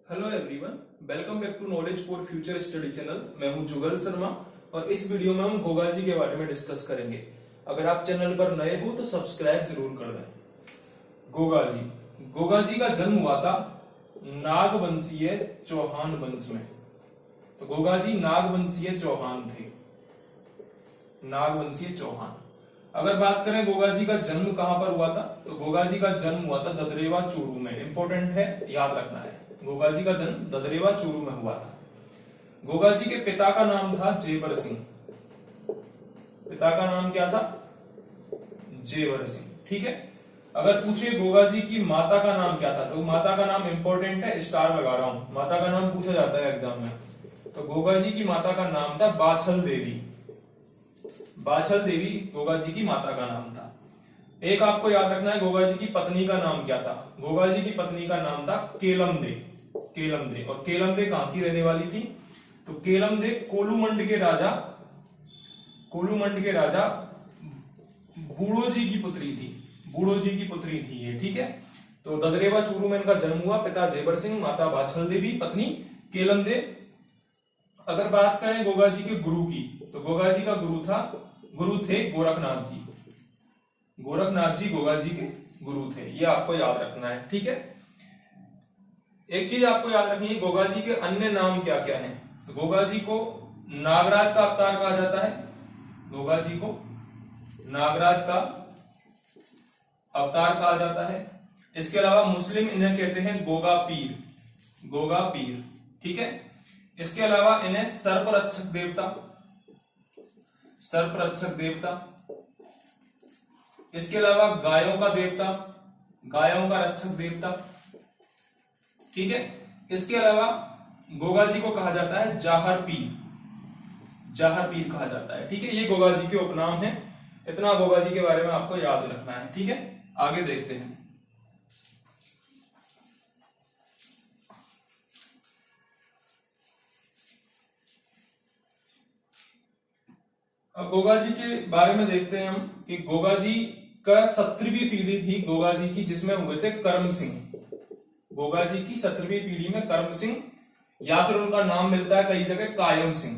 Hello everyone, welcome back to knowledge for future study channel. मैं हूं जुगल शर्मा और इस वीडियो में हम गोगा जी के बारे में डिस्कस करेंगे। अगर आप चैनल पर नए हो तो सब्सक्राइब जरूर कर दें। गोगा जी का जन्म हुआ था नागवंशीय चौहान वंश में। तो गोगा जी नागवंशीय चौहान थे, नागवंशीय चौहान। अगर बात करें गोगा जी का जन्म कहां पर हुआ था, तो गोगा जी का जन्म हुआ था ददरेवा चूरू में। इंपॉर्टेंट है, याद रखना है। गोगा जी का जन्म ददरेवा चूरू में हुआ था। गोगा जी के पिता का नाम था जेवर सिंह। पिता का नाम क्या था? जेवर सिंह। ठीक है। अगर पूछे गोगा जी की माता का नाम क्या था, तो माता का नाम इंपॉर्टेंट है, स्टार लगा रहा हूं। माता का नाम पूछा जाता है एग्जाम में। तो गोगा जी की माता का नाम था बाछल देवी। बाछल देवी गोगा जी की माता का नाम था। एक आपको याद रखना है, गोगा जी की पत्नी का नाम क्या था? गोगा जी की पत्नी का नाम था केलमदे। केलमदे। और केलमदे कहां की रहने वाली थी? तो केलमदे कोलूमंड के राजा बूढ़ो जी की पुत्री थी। बूढ़ो जी की पुत्री थी ये। ठीक है। तो ददरेवा चूरू में इनका जन्म हुआ। पिता जेवर सिंह, माता बाछल देवी, पत्नी केलमदे। अगर बात करें गोगा जी के गुरु की, तो गोगा जी का गुरु थे गोरखनाथ जी। गोरखनाथ जी गोगा जी के गुरु थे, ये आपको याद रखना है। ठीक है। एक चीज आपको याद रखनी है, गोगा जी के अन्य नाम क्या क्या हैं। तो गोगा जी को नागराज का अवतार कहा जाता है। गोगा जी को नागराज का अवतार कहा जाता है। इसके अलावा मुस्लिम इन्हें कहते हैं गोगा पीर। गोगा पीर। ठीक है। इसके अलावा इन्हें सर्परक्षक देवता। इसके अलावा गायों का देवता, गायों का रक्षक देवता। ठीक है। इसके अलावा गोगा जी को कहा जाता है जाहर पीर। जाहर पीर कहा जाता है। ठीक है। ये गोगा जी के उपनाम है। इतना गोगा जी के बारे में आपको याद रखना है। ठीक है। आगे देखते हैं। अब गोगा जी के बारे में देखते हैं हम कि गोगा जी का 17वीं पीढ़ी थी गोगा जी की, जिसमें हुए थे करम सिंह। गोगा जी की 17वीं पीढ़ी में करम सिंह, या फिर उनका नाम मिलता है कई जगह कायम सिंह।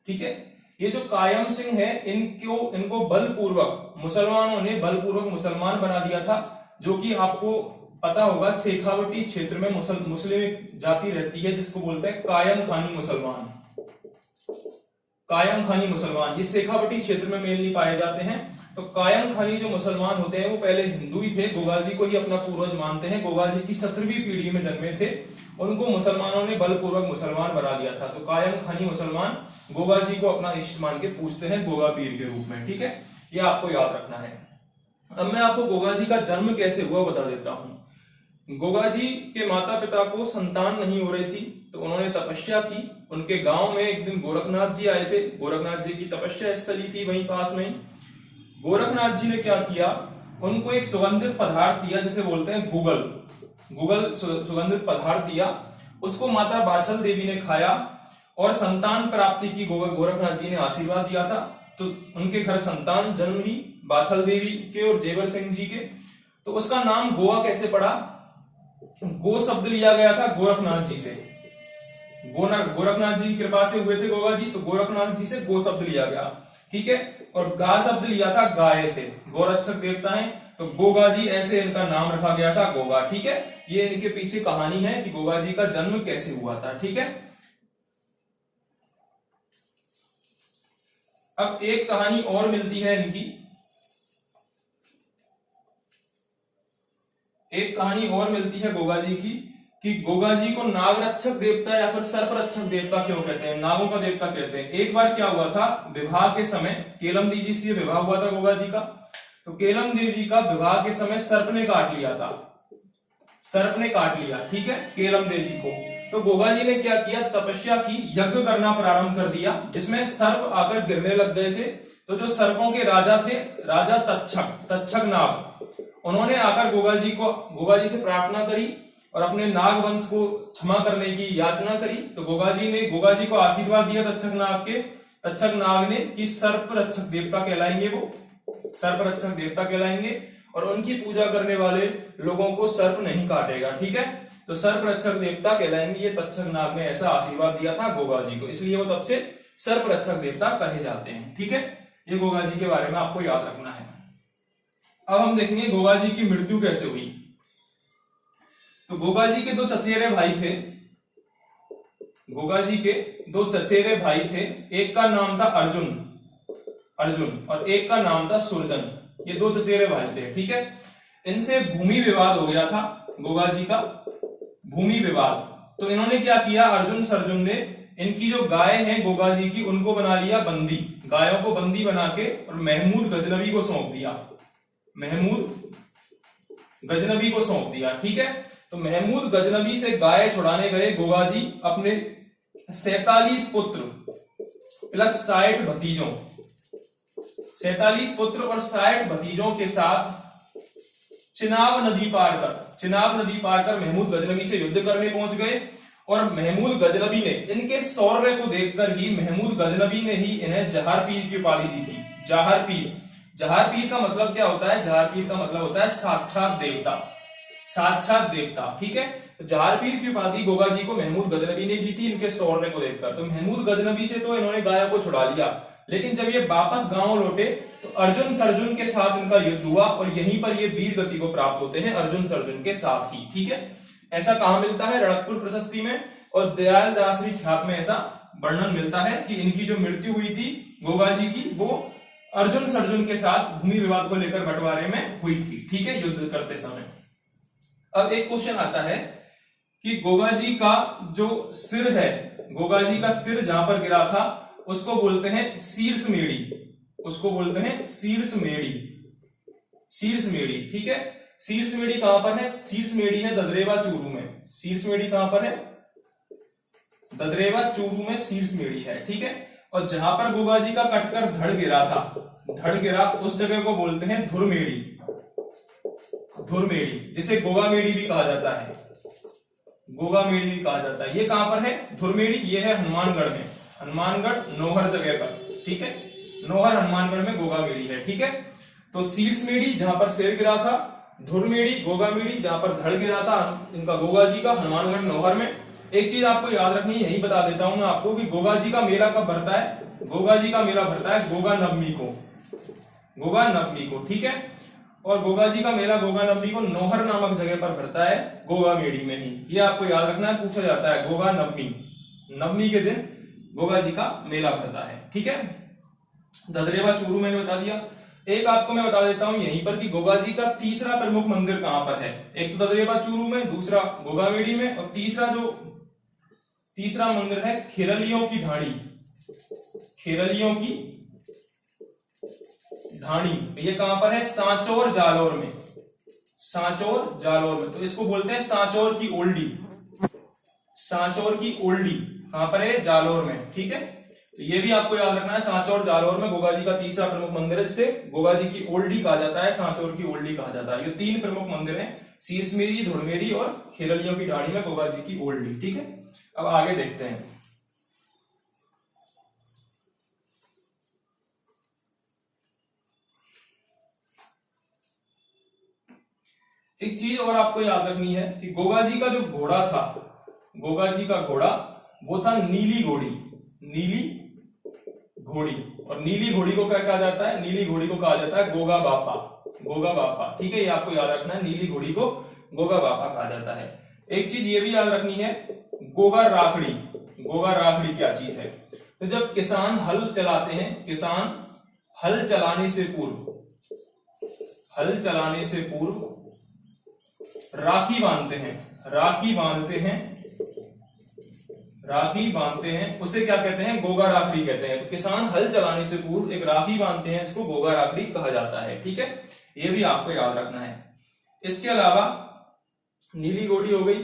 ठीक है। ये जो कायम सिंह है, इनको बलपूर्वक मुसलमानों ने मुसलमान बना दिया था। जो कि आपको पता होगा, शेखावटी क्षेत्र में मुस्लिम जाति रहती है जिसको बोलते हैं कायम खानी मुसलमान। कायम खानी मुसलमान ये शेखावटी क्षेत्र में मेनली पाए जाते हैं। तो कायम खानी जो मुसलमान होते हैं वो पहले हिंदू ही थे, गोगा जी को ही अपना पूर्वज मानते हैं। गोगा जी की 17वीं पीढ़ी में जन्मे थे, उनको मुसलमानों ने बलपूर्वक मुसलमान बना दिया था। तो कायम खानी मुसलमान गोगा जी को अपना इष्ट मान के पूजते हैं गोगा पीर के रूप में। ठीक है। ये आपको याद रखना है। अब मैं आपको गोगा जी का जन्म कैसे हुआ बता देता हूं। गोगा जी के माता पिता को संतान नहीं हो रही थी, तो उन्होंने तपस्या की। उनके गांव में एक दिन गोरखनाथ जी आए थे। गोरखनाथ जी की तपस्या स्थली थी वहीं पास में। गोरखनाथ जी ने क्या किया, उनको एक सुगंधित पदार्थ दिया जिसे बोलते हैं गुगल सुगंधित पदार्थ दिया। उसको माता बाछल देवी ने खाया और संतान प्राप्ति की गोरखनाथ जी ने आशीर्वाद दिया था। तो उनके घर संतान जन्म ही बाछल देवी के और जेवर सिंह जी के। तो उसका नाम गोवा कैसे पड़ा? गो शब्द लिया गया था गोरखनाथ जी से। गोरखनाथ जी की कृपा से हुए थे गोगा जी, तो गोरखनाथ जी से गो शब्द लिया गया। ठीक है। और गा शब्द लिया था गाय से। गोरक्षक देवता है, तो गोगा जी ऐसे इनका नाम रखा गया था गोगा। ठीक है। ये इनके पीछे कहानी है कि गोगा जी का जन्म कैसे हुआ था। ठीक है। अब एक कहानी और मिलती है इनकी। एक कहानी और मिलती है गोगा जी की कि गोगा जी को नागरक्षक देवता या फिर सर्परक्षक देवता क्यों कहते हैं, नागों का देवता कहते हैं। एक बार क्या हुआ था, विवाह के समय केलमदेव जी से विवाह हुआ था गोगा जी का। तो केलमदेव जी का विवाह के समय सर्प ने काट लिया था। सर्प ने काट लिया। ठीक है। केलमदेव जी को। तो गोगा जी ने क्या किया, तपस्या की, यज्ञ करना प्रारंभ कर दिया, जिसमें सर्प आकर गिरने लग गए थे। तो जो सर्पों के राजा थे, राजा तक्षक नाग, उन्होंने आकर गोगा जी से प्रार्थना करी और अपने नाग वंश को क्षमा करने की याचना करी। तो गोगा जी को आशीर्वाद दिया तक्षक नाग ने कि सर्प रक्षक देवता कहलाएंगे, वो सर्प रक्षक देवता कहलाएंगे। और उनकी पूजा करने वाले लोगों को सर्प नहीं काटेगा। ठीक है, तो सर्प रक्षक देवता कहलाएंगे। ये तक्षक नाग ने ऐसा आशीर्वाद दिया था गोगा जी को, इसलिए वो तब से सर्प रक्षक देवता कहे जाते हैं। ठीक है, ये गोगा जी के बारे में आपको याद रखना है। अब हम देखेंगे गोगा जी की मृत्यु कैसे हुई। तो गोगा जी के दो चचेरे भाई थे। गोगा जी के दो चचेरे भाई थे, एक का नाम था अर्जुन और एक का नाम था सुरजन। ये दो चचेरे भाई थे। ठीक है, इनसे भूमि विवाद हो गया था, गोगा जी का भूमि विवाद। तो इन्होंने क्या किया, अर्जुन सर्जुन ने इनकी जो गाय हैं गोगा जी की, उनको बना लिया बंदी, गायों को बंदी बना के और महमूद गजनबी को सौंप दिया। महमूद गजनबी को सौंप दिया। ठीक है, तो महमूद गजनबी से गाय छुड़ाने गए गोगा जी अपने 47 पुत्र प्लस 60 भतीजों, 47 पुत्र और 60 भतीजों के साथ चिनाब नदी पार कर महमूद गजनबी से युद्ध करने पहुंच गए। और महमूद गजनबी ने, इनके शौर्य को देखकर ही महमूद गजनबी ने ही इन्हें जहार पीर की उपाधि दी थी। जहार पीर का मतलब क्या होता है, जहार पीर का मतलब होता है साक्षात देवता, साक्षात देवता। ठीक है, तो जहार पीर की उपाधि गोगा जी को महमूद गजनबी ने दी थी इनके शौर्य को देखकर। तो महमूद गजनबी से तो इन्होंने गायों को छुड़ा लिया, लेकिन जब ये वापस गांव लौटे तो अर्जुन सर्जुन के साथ इनका युद्ध हुआ और यहीं पर ये वीर गति को प्राप्त होते हैं, अर्जुन सर्जुन के साथ ही। ठीक है, ऐसा कहां मिलता है, रणकपुर प्रशस्ति में और दयाल दासरी ख्यात में ऐसा वर्णन मिलता है कि इनकी जो मृत्यु हुई थी गोगा जी की, वो अर्जुन सर्जुन के साथ भूमि विवाद को लेकर बंटवारे में हुई थी। ठीक है, युद्ध करते समय। अब एक क्वेश्चन आता है कि गोगा जी का जो सिर है, गोगा जी का सिर जहां पर गिरा था उसको बोलते हैं शीर्ष मेढ़ी, उसको बोलते हैं शीर्ष मेढ़ी, शीर्ष मेढ़ी। ठीक है, शीर्ष मेढ़ी कहां पर है, शीर्ष मेढ़ी है ददरेवा चूरू में। शीर्ष मेढ़ी कहां पर है, ददरेवा चूरू में शीर्ष मेढ़ी है। ठीक है, और जहां पर गोगा जी का कटकर धड़ गिरा था, धड़ गिरा, उस जगह को बोलते हैं धुरमेढ़ी, धुरमेढ़ी, जिसे गोगा मेढ़ी भी कहा जाता है, गोगा मेढ़ी भी कहा जाता है। ये कहां पर है धुरमेढ़ी, ये है हनुमानगढ़ में, हनुमानगढ़ नौहर जगह पर। ठीक है, नौहर हनुमानगढ़ में गोगा मेढ़ी है। ठीक है, तो शीर्ष मेढ़ी जहां पर सिर गिरा था, धुरमेढ़ी गोगा मेढ़ी जहां पर धड़ गिरा था इनका गोगा जी का, हनुमानगढ़ नौहर में। एक चीज आपको याद रखनी है, यही बता देता हूं मैं आपको कि गोगा जी का मेला कब भरता है, गोगा जी का मेला भरता है गोगा नवमी को, गोगा नवमी को। ठीक है, और गोगा जी का मेला गोगा नवमी को नौहर नामक जगह पर भरता है, गोगा मेढ़ी में ही। ये आपको याद रखना है, पूछा जाता है गोगा नवमी, नवमी के दिन गोगा जी का मेला भरता है। ठीक है, ददरेवा चूरू मैंने बता दिया। एक आपको मैं बता देता हूं यहीं पर कि गोगा जी का तीसरा प्रमुख मंदिर कहां पर है। एक तो ददरेवा चूरू में, दूसरा गोगा मेढ़ी में, और तीसरा मंदिर है खेरलियों की ढाणी, खेरलियों की ढाणी। ये कहां पर है, सांचौर जालौर में, सांचौर जालौर में। तो इसको बोलते हैं सांचौर की ओल्डी, सांचौर की ओल्डी कहां पर है, जालौर में। ठीक है, तो ये भी आपको याद रखना है, सांचौर जालौर में गोगा जी का तीसरा प्रमुख मंदिर है, जिसे गोगा जी की ओल्डी कहा जाता है, सांचौर की ओल्डी कहा जाता है। ये तीन प्रमुख मंदिर हैं, शीर्ष मेढ़ी, धुरमेढ़ी और खेरलियों की ढाणी में गोगा जी की ओल्डी। ठीक है, अब आगे देखते हैं। एक चीज और आपको याद रखनी है कि गोगा जी का जो घोड़ा था, गोगा जी का घोड़ा वो था नीली घोड़ी, नीली घोड़ी। और नीली घोड़ी को क्या कहा जाता है, नीली घोड़ी को कहा जाता है गोगा बापा, गोगा बापा। ठीक है, ये आपको याद रखना है, नीली घोड़ी को गोगा बापा कहा जाता है। एक चीज ये भी याद रखनी है, गोगा राखड़ी, गोगा राखड़ी क्या चीज है। तो जब किसान हल चलाते हैं, किसान हल चलाने से पूर्व, हल चलाने से पूर्व राखी बांधते हैं, राखी बांधते हैं, राखी बांधते हैं, उसे क्या कहते हैं, गोगा राखड़ी कहते हैं। तो किसान हल चलाने से पूर्व एक राखी बांधते हैं, इसको गोगा राखड़ी कहा जाता है। ठीक है, ये भी आपको याद रखना है। इसके अलावा नीली घोड़ी हो गई,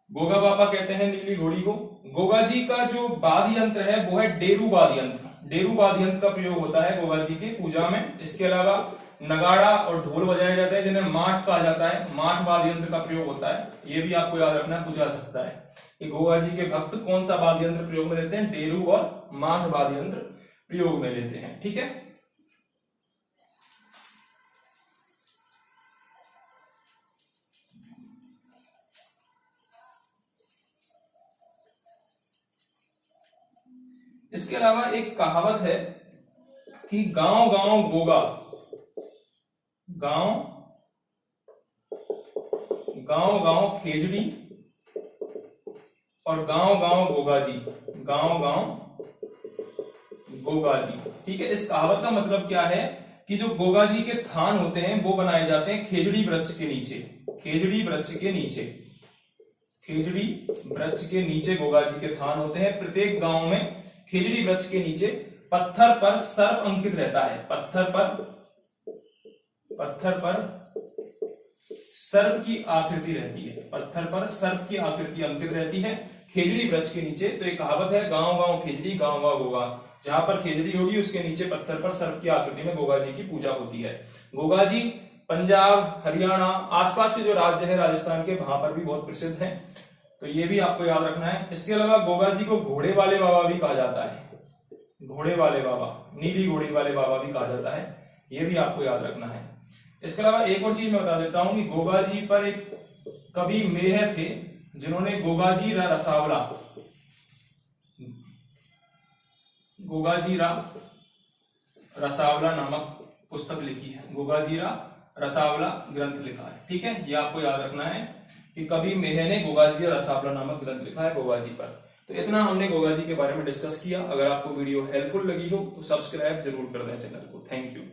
गोगा बापा कहते हैं नीली घोड़ी को। गोगा जी का जो वाद्य यंत्र है वो है डेरू वाद्य यंत्र, डेरू वाद्य यंत्र का प्रयोग होता है गोगा जी की पूजा में। इसके अलावा नगाड़ा और ढोल बजाया जाता है, जिन्हें माठ कहा जाता है, माठ वाद्य यंत्र का प्रयोग होता है। ये भी आपको याद रखना, पूछा जा सकता है कि गोगा जी के भक्त कौन सा वाद्य यंत्र प्रयोग में लेते हैं, डेरू और माठ वाद्य यंत्र प्रयोग में लेते हैं। ठीक है, इसके अलावा एक कहावत है कि गांव गांव गोगा, गांव गांव गांव खेजड़ी और गांव गांव गोगा जी, गांव गांव गोगा जी। ठीक है, इस कहावत का मतलब क्या है कि जो गोगा जी के थान होते हैं वो बनाए जाते हैं खेजड़ी वृक्ष के नीचे, खेजड़ी वृक्ष के नीचे, खेजड़ी वृक्ष के नीचे गोगा जी के थान होते हैं। प्रत्येक गांव में खेजड़ी वृक्ष के नीचे पत्थर पर सर्प अंकित रहता है, पत्थर पर सर्प की आकृति रहती है, पत्थर पर सर्प की आकृति अंकित रहती है खेजड़ी वृक्ष के नीचे। तो एक कहावत है गांव गांव खेजड़ी गांव गांव गोगा, जहां पर खेजड़ी होगी उसके नीचे पत्थर पर सर्प की आकृति में गोगा जी की पूजा होती है। गोगा जी पंजाब, हरियाणा, आसपास के जो राज्य है राजस्थान के, वहां पर भी बहुत प्रसिद्ध है, तो ये भी आपको याद रखना है। इसके अलावा गोगा जी को घोड़े वाले बाबा भी कहा जाता है, घोड़े वाले बाबा, नीली घोड़ी वाले बाबा भी कहा जाता है, ये भी आपको याद रखना है। इसके अलावा एक और चीज मैं बता देता हूं कि गोगा जी पर एक कवि मेहर थे जिन्होंने गोगाजी रसावला, गोगाजीरा रसावला नामक पुस्तक लिखी है, गोगाजीरा रसावला ग्रंथ लिखा है। ठीक है, ये आपको याद रखना है कि कवि मेहर ने गोगाजीरा रसावला नामक ग्रंथ लिखा है गोगाजी पर। तो इतना हमने गोगाजी के बारे में डिस्कस किया। अगर आपको वीडियो हेल्पफुल लगी हो तो सब्सक्राइब जरूर कर दें चैनल को। Thank you.